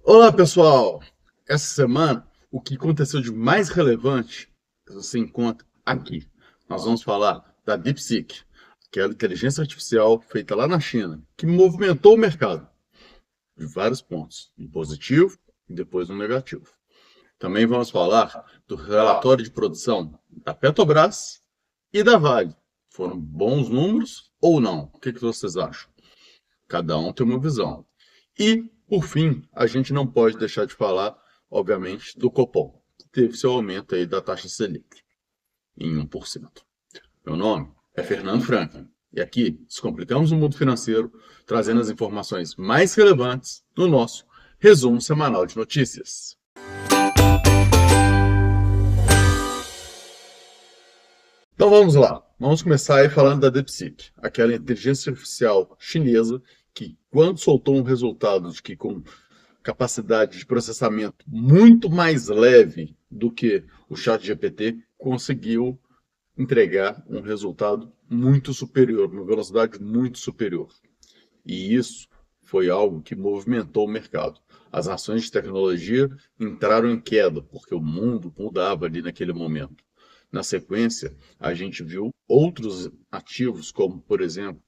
Olá, pessoal! Essa semana, o que aconteceu de mais relevante você encontra aqui. Nós vamos falar da DeepSeek, que é a inteligência artificial feita lá na China, que movimentou o mercado de vários pontos, um positivo e depois um negativo. Também vamos falar do relatório de produção da Petrobras e da Vale. Foram bons números ou não? O que vocês acham? Cada um tem uma visão. E, por fim, a gente não pode deixar de falar, obviamente, do Copom, que teve seu aumento aí da taxa Selic em 1%. Meu nome é Fernando Franklin e aqui descomplicamos o mundo financeiro, trazendo as informações mais relevantes no nosso resumo semanal de notícias. Então vamos lá. Vamos começar aí falando da DeepSeek, aquela inteligência artificial chinesa que, quando soltou um resultado de que com capacidade de processamento muito mais leve do que o ChatGPT, conseguiu entregar um resultado muito superior, uma velocidade muito superior. E isso foi algo que movimentou o mercado. As ações de tecnologia entraram em queda, porque o mundo mudava ali naquele momento. Na sequência, a gente viu outros ativos, como, por exemplo,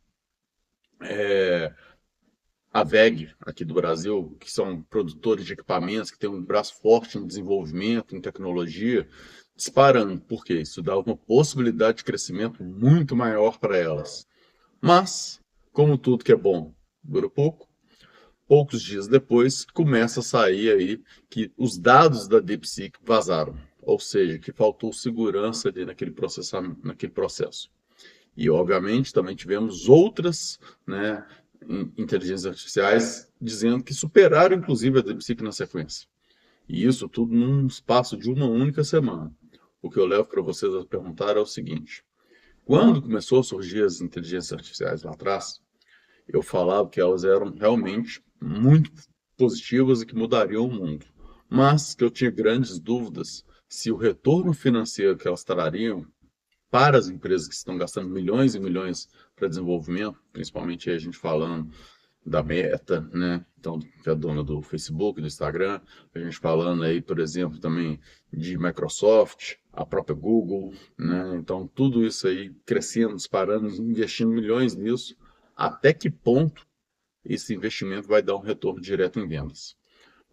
a WEG, aqui do Brasil, que são produtores de equipamentos, que têm um braço forte em desenvolvimento, em tecnologia, disparando, porque isso dá uma possibilidade de crescimento muito maior para elas. Mas, como tudo que é bom dura pouco, poucos dias depois começa a sair aí que os dados da DeepSeek vazaram, ou seja, que faltou segurança ali naquele processamento, naquele processo. E, obviamente, também tivemos outras, né, inteligências artificiais dizendo que superaram, inclusive, a DeepSeek na sequência. E isso tudo num espaço de uma única semana. O que eu levo para vocês a perguntar é o seguinte: quando começou a surgir as inteligências artificiais lá atrás, eu falava que elas eram realmente muito positivas e que mudariam o mundo, mas que eu tinha grandes dúvidas se o retorno financeiro que elas trariam para as empresas que estão gastando milhões e milhões para desenvolvimento, principalmente a gente falando da Meta, né? Então, que é a dona do Facebook, do Instagram, a gente falando aí, por exemplo, também de Microsoft, a própria Google, né? Então, tudo isso aí crescendo, disparando, investindo milhões nisso, até que ponto esse investimento vai dar um retorno direto em vendas?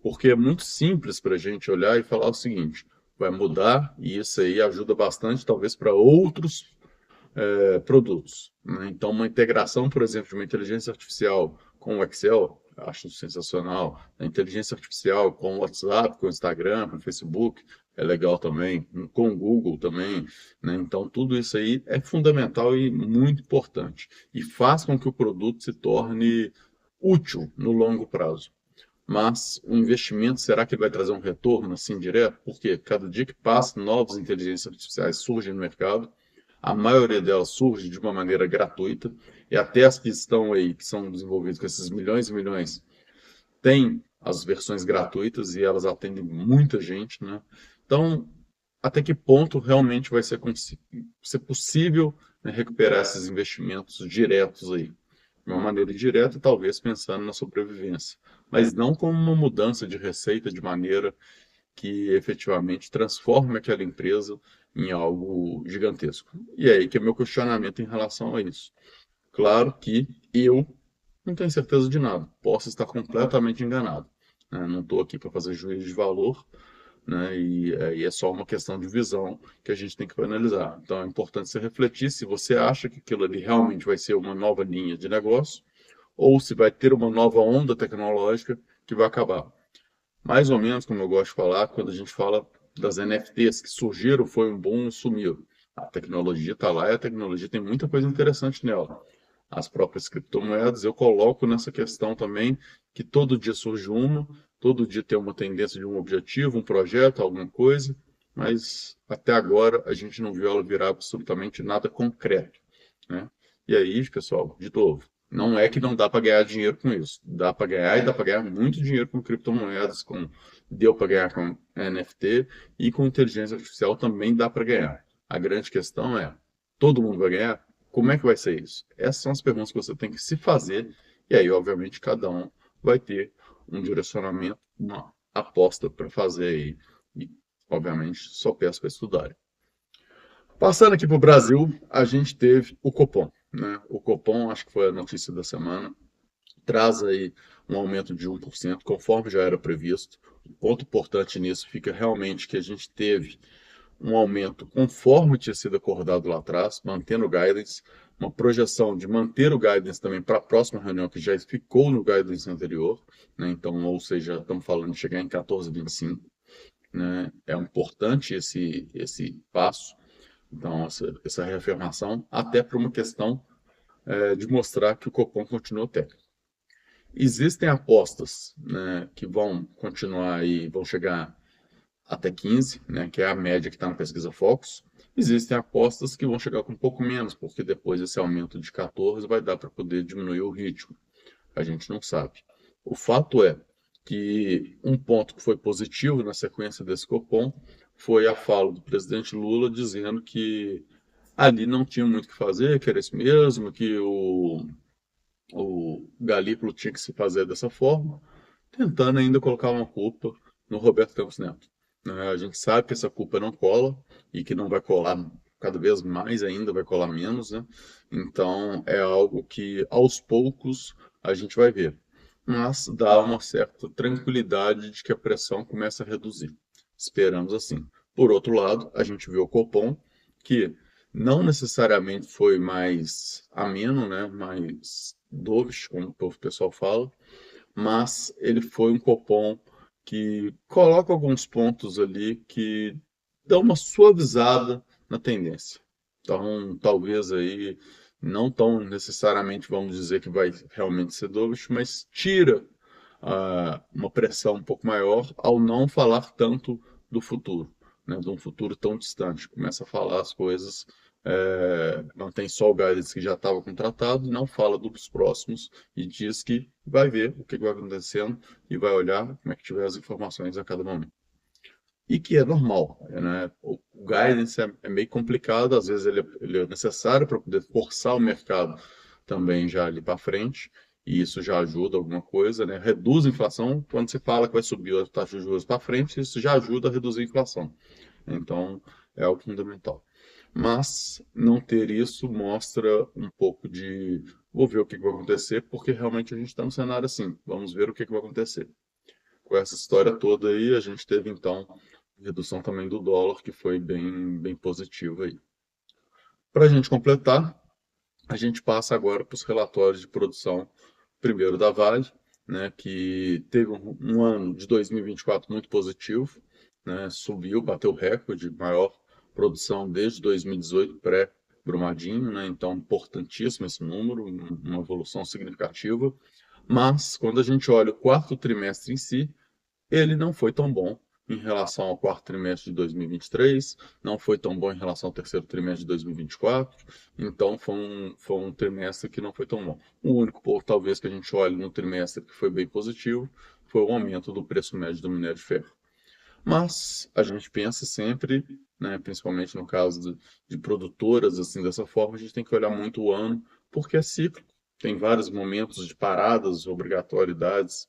Porque é muito simples para a gente olhar e falar o seguinte: vai mudar e isso aí ajuda bastante, talvez, para outros produtos, né? Então, uma integração, por exemplo, de uma inteligência artificial com o Excel, acho sensacional. A inteligência artificial com o WhatsApp, com o Instagram, com o Facebook, é legal também. Com o Google também, né? Então, tudo isso aí é fundamental e muito importante. E faz com que o produto se torne útil no longo prazo. Mas o investimento, será que ele vai trazer um retorno assim direto? Porque cada dia que passa, novas inteligências artificiais surgem no mercado. A maioria delas surge de uma maneira gratuita, e até as que estão aí, que são desenvolvidas com esses milhões e milhões, têm as versões gratuitas e elas atendem muita gente, né? Então, até que ponto realmente vai ser possível, né, recuperar esses investimentos diretos aí? De uma maneira indireta, talvez pensando na sobrevivência, mas não como uma mudança de receita de maneira que efetivamente transforme aquela empresa em algo gigantesco. E é aí que é meu questionamento em relação a isso. Claro que eu não tenho certeza de nada, posso estar completamente enganado, né? Não estou aqui para fazer juízo de valor, né? E aí é só uma questão de visão que a gente tem que analisar. Então é importante você refletir se você acha que aquilo ali realmente vai ser uma nova linha de negócio ou se vai ter uma nova onda tecnológica que vai acabar. Mais ou menos como eu gosto de falar, quando a gente fala das NFTs que surgiram, foi um boom e sumiram. A tecnologia está lá e a tecnologia tem muita coisa interessante nela. As próprias criptomoedas, eu coloco nessa questão também que todo dia surge uma, todo dia tem uma tendência de um objetivo, um projeto, alguma coisa, mas até agora a gente não viu ela virar absolutamente nada concreto, né? E aí, pessoal, de novo, não é que não dá para ganhar dinheiro com isso. Dá para ganhar e dá para ganhar muito dinheiro com criptomoedas, deu para ganhar com NFT e com inteligência artificial também dá para ganhar. A grande questão é, todo mundo vai ganhar? Como é que vai ser isso? Essas são as perguntas que você tem que se fazer e aí, obviamente, cada um vai ter um direcionamento, uma aposta para fazer aí. E, obviamente, só peço para estudarem. Passando aqui para o Brasil, a gente teve o Copom, né? O Copom, acho que foi a notícia da semana, traz aí um aumento de 1%, conforme já era previsto. O ponto importante nisso fica realmente que a gente teve um aumento conforme tinha sido acordado lá atrás, mantendo o guidance, uma projeção de manter o guidance também para a próxima reunião, que já ficou no guidance anterior, né? Então, ou seja, estamos falando de chegar em 14,25, né? É importante esse passo, então, essa reafirmação, até por uma questão de mostrar que o Copom continua técnico. Existem apostas, né, que vão continuar aí, vão chegar até 15, né, que é a média que está na pesquisa Focus. Existem apostas que vão chegar com um pouco menos, porque depois desse aumento de 14 vai dar para poder diminuir o ritmo. A gente não sabe. O fato é que um ponto que foi positivo na sequência desse Copom foi a fala do presidente Lula dizendo que ali não tinha muito o que fazer, que era isso mesmo, que o Galípolo tinha que se fazer dessa forma, tentando ainda colocar uma culpa no Roberto Campos Neto. Né? A gente sabe que essa culpa não cola e que não vai colar cada vez mais ainda, vai colar menos, né? Então é algo que aos poucos a gente vai ver. Mas dá uma certa tranquilidade de que a pressão começa a reduzir. Esperamos assim. Por outro lado, a gente viu o Copom, que não necessariamente foi mais ameno, né? Mais dovish, como o pessoal fala, mas ele foi um Copom que coloca alguns pontos ali que dão uma suavizada na tendência. Então, talvez aí não tão necessariamente vamos dizer que vai realmente ser dovish, mas tira uma pressão um pouco maior ao não falar tanto do futuro, né, de um futuro tão distante. Começa a falar as coisas, não tem só o guidance que já estava contratado, não fala dos próximos e diz que vai ver o que vai acontecendo e vai olhar como é que tiver as informações a cada momento. E que é normal, né? O guidance é meio complicado, às vezes ele é necessário para poder forçar o mercado também já ali para frente, e isso já ajuda alguma coisa, né? Reduz a inflação, quando você fala que vai subir a taxa de juros para frente, isso já ajuda a reduzir a inflação. Então, é algo fundamental. Mas não ter isso mostra um pouco de vou ver o que vai acontecer, porque realmente a gente está no cenário assim, vamos ver o que vai acontecer. Com essa história toda aí, a gente teve então redução também do dólar, que foi bem positiva aí. Para a gente completar, a gente passa agora para os relatórios de produção, primeiro da Vale, né, que teve um ano de 2024 muito positivo, né, subiu, bateu o recorde de maior produção desde 2018, pré-Brumadinho, né, então importantíssimo esse número, uma evolução significativa, mas quando a gente olha o quarto trimestre em si, ele não foi tão bom em relação ao quarto trimestre de 2023, não foi tão bom em relação ao terceiro trimestre de 2024, então foi um trimestre que não foi tão bom. O único ponto, talvez, que a gente olhe no trimestre que foi bem positivo foi o aumento do preço médio do minério de ferro. Mas a gente pensa sempre, né, principalmente no caso de produtoras assim dessa forma, a gente tem que olhar muito o ano, porque é cíclico. Tem vários momentos de paradas, obrigatoriedades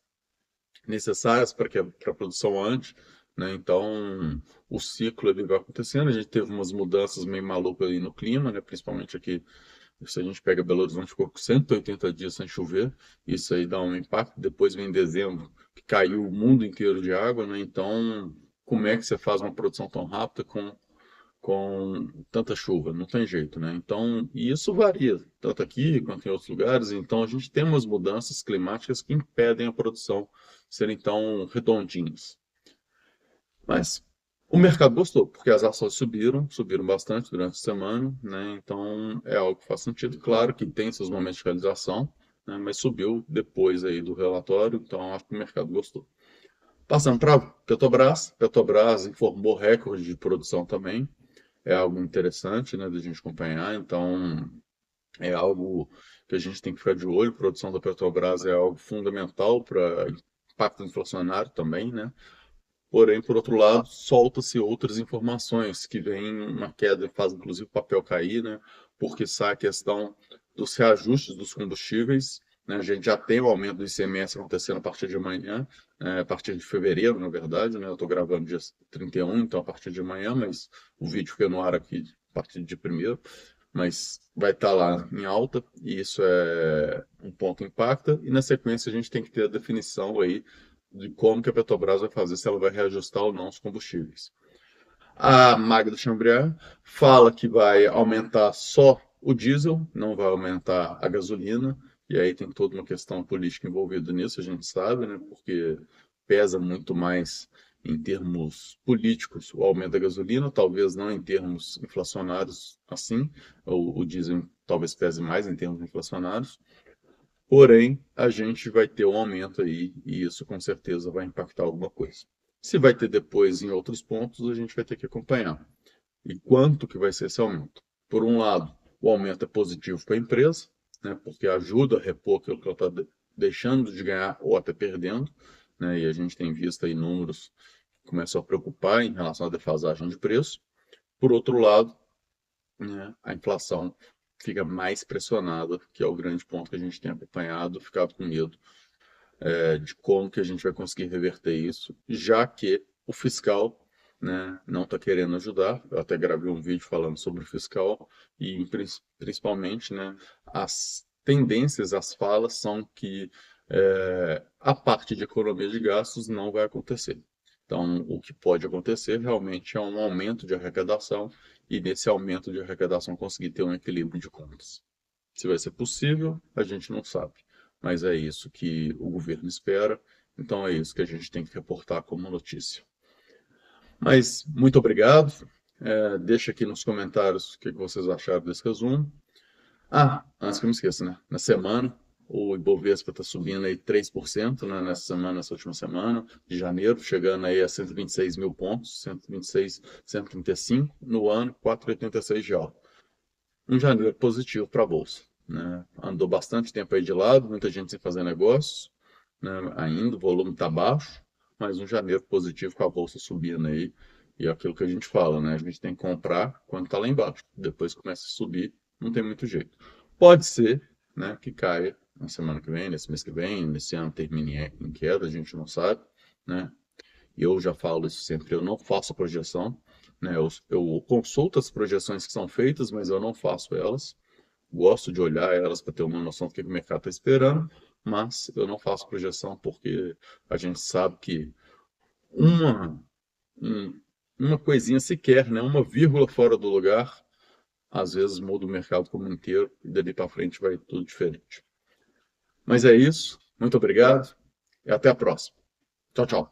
necessárias para que a produção ande, né? Então, o ciclo ele vai acontecendo. A gente teve umas mudanças meio malucas aí no clima, né? Principalmente aqui, se a gente pega Belo Horizonte, ficou com 180 dias sem chover. Isso aí dá um impacto. Depois vem dezembro, que caiu o mundo inteiro de água, né? Então, como é que você faz uma produção tão rápida com tanta chuva? Não tem jeito, né? Então, e isso varia, tanto aqui quanto em outros lugares. Então, a gente tem umas mudanças climáticas que impedem a produção serem tão redondinhas. Mas o mercado gostou, porque as ações subiram bastante durante a semana, né? Então, é algo que faz sentido. Claro que tem seus momentos de realização, né? Mas subiu depois aí do relatório, então acho que o mercado gostou. Passando para Petrobras, Petrobras informou recorde de produção também, é algo interessante, né, da gente acompanhar. Então, é algo que a gente tem que ficar de olho. A produção da Petrobras é algo fundamental para impacto inflacionário também, né? Porém, por outro lado, solta-se outras informações que vem uma queda, faz inclusive o papel cair, né? Porque sai a questão dos reajustes dos combustíveis né? A gente já tem o aumento do ICMS acontecendo a partir de amanhã, a partir de fevereiro, na verdade, né? Eu estou gravando dia 31, então a partir de amanhã, mas o vídeo fica no ar aqui a partir de primeiro, mas vai estar lá em alta, e isso é um ponto que impacta, e na sequência a gente tem que ter a definição aí de como que a Petrobras vai fazer, se ela vai reajustar ou não os combustíveis. A Magda Chambriard fala que vai aumentar só o diesel, não vai aumentar a gasolina, e aí tem toda uma questão política envolvida nisso, a gente sabe, né? Porque pesa muito mais em termos políticos o aumento da gasolina, talvez não em termos inflacionários assim, o diesel talvez pese mais em termos inflacionários, porém a gente vai ter um aumento aí e isso com certeza vai impactar alguma coisa. Se vai ter depois em outros pontos, a gente vai ter que acompanhar. E quanto que vai ser esse aumento? Por um lado, o aumento é positivo para a empresa, né, porque ajuda a repor aquilo que ela está deixando de ganhar ou até perdendo, né, e a gente tem visto aí números que começam a preocupar em relação à defasagem de preço. Por outro lado, né, a inflação fica mais pressionada, que é o grande ponto que a gente tem acompanhado, ficado com medo de como que a gente vai conseguir reverter isso, já que o fiscal, né, não está querendo ajudar. Eu até gravei um vídeo falando sobre o fiscal e principalmente, né, as tendências, as falas são que a parte de economia de gastos não vai acontecer. Então, o que pode acontecer realmente é um aumento de arrecadação e nesse aumento de arrecadação conseguir ter um equilíbrio de contas. Se vai ser possível, a gente não sabe, mas é isso que o governo espera, então é isso que a gente tem que reportar como notícia. Mas muito obrigado. Deixa aqui nos comentários o que vocês acharam desse resumo. Antes que eu me esqueça, né? Na semana, o Ibovespa está subindo aí 3%, né? Nessa semana, nessa última semana, de janeiro, chegando aí a 126 mil pontos, 126, 135, no ano, 4,86 de alta. Um janeiro positivo para a Bolsa, né? Andou bastante tempo aí de lado, muita gente sem fazer negócios, né? Ainda o volume está baixo, mas um janeiro positivo com a Bolsa subindo aí. E é aquilo que a gente fala, né? A gente tem que comprar quando está lá embaixo. Depois começa a subir, não tem muito jeito. Pode ser, né, que caia na semana que vem, nesse mês que vem, nesse ano termine em queda, a gente não sabe, né? E eu já falo isso sempre, eu não faço projeção, né? Eu consulto as projeções que são feitas, mas eu não faço elas. Gosto de olhar elas para ter uma noção do que o mercado está esperando, mas eu não faço projeção porque a gente sabe que uma, uma coisinha sequer, né? Uma vírgula fora do lugar, às vezes muda o mercado como inteiro e dali para frente vai tudo diferente. Mas é isso, muito obrigado e até a próxima. Tchau, tchau.